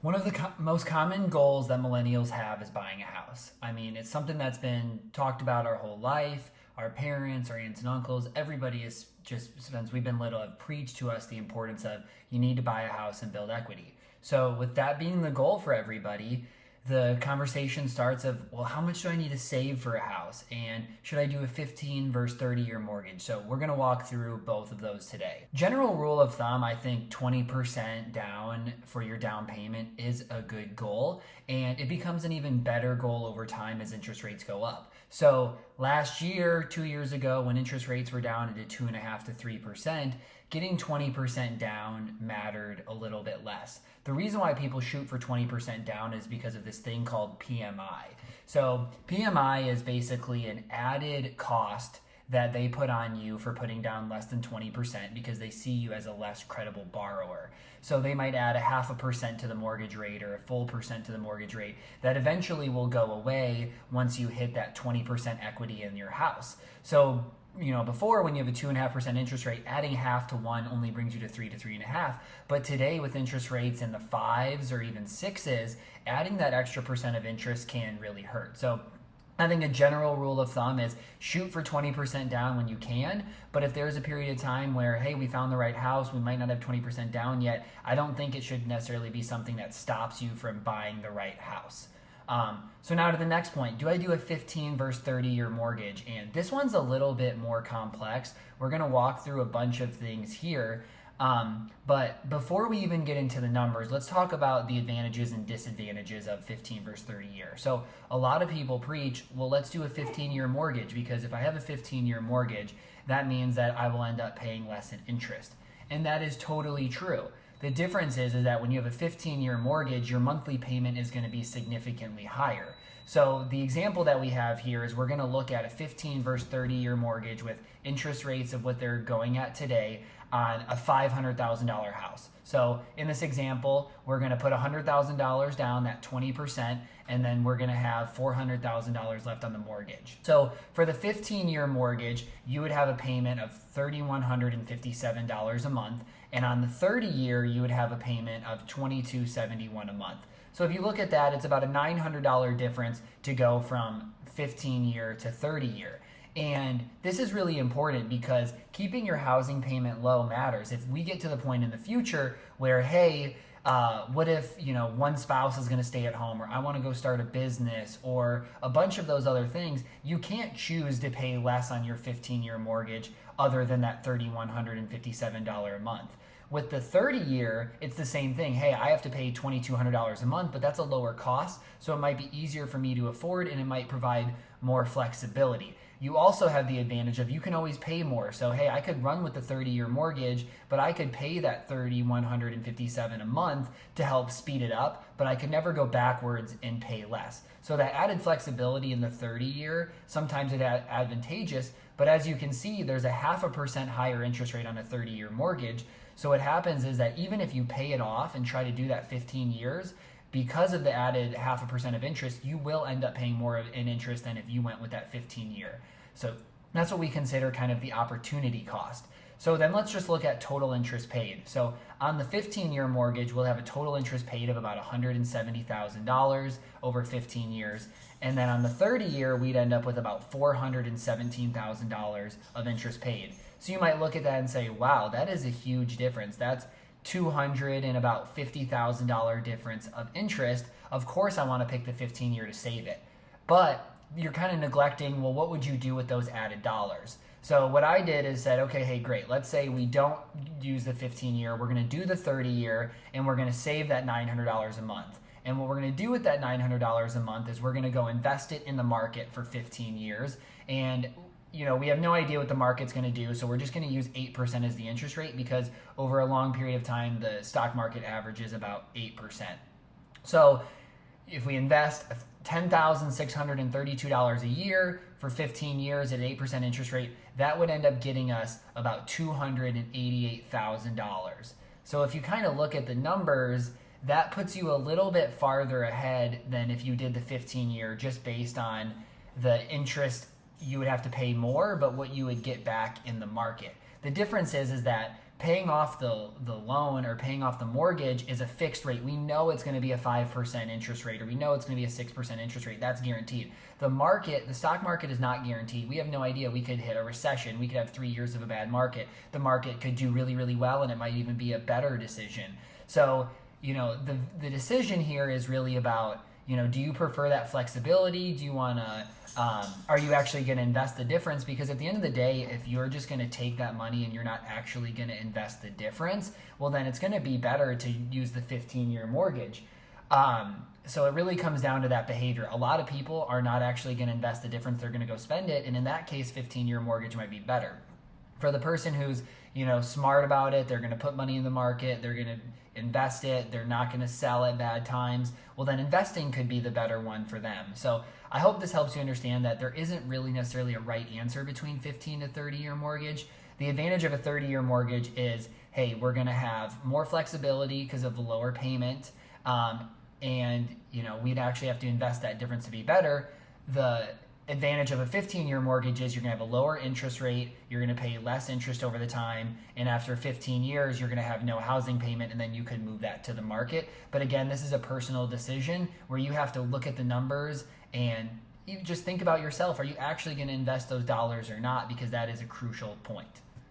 One of the most common goals that millennials have is buying a house. I mean, it's something that's been talked about our whole life. Our parents, our aunts and uncles, everybody is just, since we've been little, have preached to us the importance of you need to buy a house and build equity. So, with that being the goal for everybody, the conversation starts of, well, how much do I need to save for a house? And should I do a 15 versus 30-year mortgage? So we're gonna walk through both of those today. General rule of thumb, I think 20% down for your down payment is a good goal. And it becomes an even better goal over time as interest rates go up. So last year, 2 years ago, when interest rates were down into 2.5 to 3%, getting 20% down mattered a little bit less. The reason why people shoot for 20% down is because of this thing called PMI. So PMI is basically an added cost that they put on you for putting down less than 20% because they see you as a less credible borrower. So they might add a 0.5% to the mortgage rate or a full percent to the mortgage rate that eventually will go away once you hit that 20% equity in your house. So before, when you have a 2.5% interest rate, adding half to one only brings you to 3 to 3.5. But today, with interest rates in the 5s or even 6s, adding that extra percent of interest can really hurt. So I think a general rule of thumb is shoot for 20% down when you can. But if there's a period of time where, hey, we found the right house, we might not have 20% down yet, I don't think it should necessarily be something that stops you from buying the right house. So now to the next point, do I do a 15 versus 30-year mortgage? And this one's a little bit more complex. We're going to walk through a bunch of things here. But before we even get into the numbers, let's talk about the advantages and disadvantages of 15 versus 30 years. So a lot of people preach, well, let's do a 15-year mortgage, because if I have a 15-year mortgage, that means that I will end up paying less in interest. And that is totally true. The difference is that when you have a 15-year mortgage, your monthly payment is going to be significantly higher. So the example that we have here is we're going to look at a 15 versus 30-year mortgage with interest rates of what they're going at today on a $500,000 house. So in this example, we're going to put $100,000 down, that 20%, and then we're going to have $400,000 left on the mortgage. So for the 15-year mortgage, you would have a payment of $3,157 a month, and on the 30-year, you would have a payment of $2,271 a month. So if you look at that, it's about a $900 difference to go from 15-year to 30-year. And this is really important because keeping your housing payment low matters. If we get to the point in the future where, hey, what if one spouse is going to stay at home, or I want to go start a business, or a bunch of those other things, you can't choose to pay less on your 15-year mortgage other than that $3,157 a month. With the 30-year, it's the same thing. Hey, I have to pay $2,200 a month, but that's a lower cost, so it might be easier for me to afford, and it might provide more flexibility. You also have the advantage of you can always pay more. So, hey, I could run with the 30-year mortgage, but I could pay that $3,157 a month to help speed it up, but I could never go backwards and pay less. So that added flexibility in the 30-year, sometimes it's advantageous, but as you can see, there's a 0.5% higher interest rate on a 30-year mortgage. So what happens is that even if you pay it off and try to do that 15 years, because of the added 0.5% of interest, you will end up paying more in interest than if you went with that 15-year. So that's what we consider kind of the opportunity cost. So then let's just look at total interest paid. So on the 15-year mortgage, we'll have a total interest paid of about $170,000 over 15 years. And then on the 30-year, we'd end up with about $417,000 of interest paid. So you might look at that and say, wow, that is a huge difference. That's $200,000 and about $50,000 difference of interest. Of course, I want to pick the 15-year to save it. But you're kind of neglecting, well, what would you do with those added dollars? So what I did is said, okay, hey, great. Let's say we don't use the 15-year. We're going to do the 30-year, and we're going to save that $900 a month. And what we're going to do with that $900 a month is we're going to go invest it in the market for 15 years. And we have no idea what the market's going to do, so we're just going to use 8% as the interest rate because over a long period of time, the stock market averages about 8%. So if we invest $10,632 a year for 15 years at 8% interest rate, that would end up getting us about $288,000. So if you kind of look at the numbers, that puts you a little bit farther ahead than if you did the 15-year just based on the interest you would have to pay more, but what you would get back in the market. The difference is that paying off the loan or paying off the mortgage is a fixed rate. We know it's going to be a 5% interest rate, or we know it's going to be a 6% interest rate. That's guaranteed. The stock market is not guaranteed. We have no idea. We could hit a recession. We could have 3 years of a bad market. The market could do really, really well, and it might even be a better decision. So, the decision here is really about, do you prefer that flexibility? Do you want to, are you actually going to invest the difference? Because at the end of the day, if you're just going to take that money and you're not actually going to invest the difference, well, then it's going to be better to use the 15-year mortgage. So it really comes down to that behavior. A lot of people are not actually going to invest the difference. They're going to go spend it. And in that case, 15-year mortgage might be better. For the person who's, smart about it, they're going to put money in the market, they're going to invest it, they're not going to sell at bad times, well, then investing could be the better one for them. So I hope this helps you understand that there isn't really necessarily a right answer between 15 to 30-year mortgage. The advantage of a 30-year mortgage is, hey, we're going to have more flexibility because of the lower payment, and we'd actually have to invest that difference to be better. The advantage of a 15-year mortgage is you're going to have a lower interest rate, you're going to pay less interest over the time, and after 15 years, you're going to have no housing payment, and then you could move that to the market. But again, this is a personal decision where you have to look at the numbers and you just think about yourself. Are you actually going to invest those dollars or not? Because that is a crucial point.